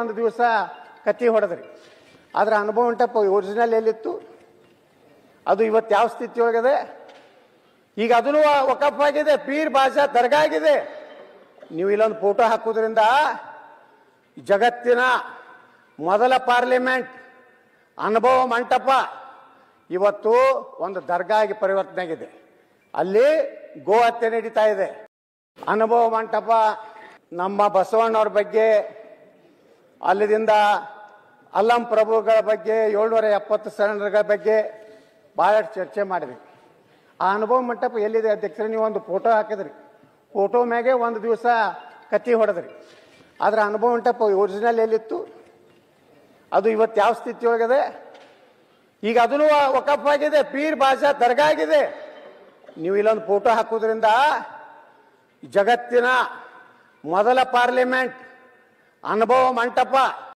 ಒಂದು ದಿವಸ ಕತ್ತಿ ಹೊಡೆದ್ರಿ. ಆದ್ರೆ ಅನುಭವ ಮಂಟಪ ಒರಿಜಿನಲ್ ಎಲ್ಲಿತ್ತು, ಅದು ಇವತ್ತು ಯಾವ ಸ್ಥಿತಿ ಒಳಗಿದೆ? ಈಗ ಅದನ್ನು ವಕಫ್ ಆಗಿದೆ, ಪೀರ್ ಬಾಷಾ ದರ್ಗಾ ಆಗಿದೆ. ನೀವು ಇಲ್ಲೊಂದು ಫೋಟೋ ಹಾಕೋದ್ರಿಂದ ಜಗತ್ತಿನ ಮೊದಲ ಪಾರ್ಲಿಮೆಂಟ್ ಅನುಭವ ಮಂಟಪ ಇವತ್ತು ಒಂದು ದರ್ಗಾ ಆಗಿ ಪರಿವರ್ತನೆ ಆಗಿದೆ. ಅಲ್ಲಿ ಗೋ ಹತ್ಯೆ ನಡೀತಾ ಇದೆ. ಅನುಭವ ಮಂಟಪ ನಮ್ಮ ಬಸವಣ್ಣವ್ರ ಬಗ್ಗೆ, ಅಲ್ಲಿದಿಂದ ಅಲ್ಲಂ ಪ್ರಭುಗಳ ಬಗ್ಗೆ, 770 ಶರಣರ ಬಗ್ಗೆ ಬಹಳಷ್ಟು ಚರ್ಚೆ ಮಾಡಿದ್ವಿ. ಆ ಅನುಭವ ಮಂಟಪ ಎಲ್ಲಿದೆ ಅಧ್ಯಕ್ಷರೇ? ನೀವು ಒಂದು ಫೋಟೋ ಹಾಕಿದ್ರಿ, ಫೋಟೋ ಮ್ಯಾಗೆ ಒಂದು ದಿವಸ ಕತ್ತಿ ಹೊಡೆದ್ರಿ. ಆದ್ರೆ ಅನುಭವ ಮಂಟಪ ಒರಿಜಿನಲ್ ಎಲ್ಲಿತ್ತು, ಅದು ಇವತ್ತು ಯಾವ ಸ್ಥಿತಿ ಒಳಗಿದೆ? ಈಗ ಅದನ್ನು ವಕಫ್ ಆಗಿದೆ, ಪೀರ್ ಬಾಷಾ ದರ್ಗಾ ಆಗಿದೆ. ನೀವು ಇಲ್ಲೊಂದು ಫೋಟೋ ಹಾಕೋದ್ರಿಂದ ಜಗತ್ತಿನ ಮೊದಲ ಪಾರ್ಲಿಮೆಂಟ್ ಅನುಭವ ಮಂಟಪ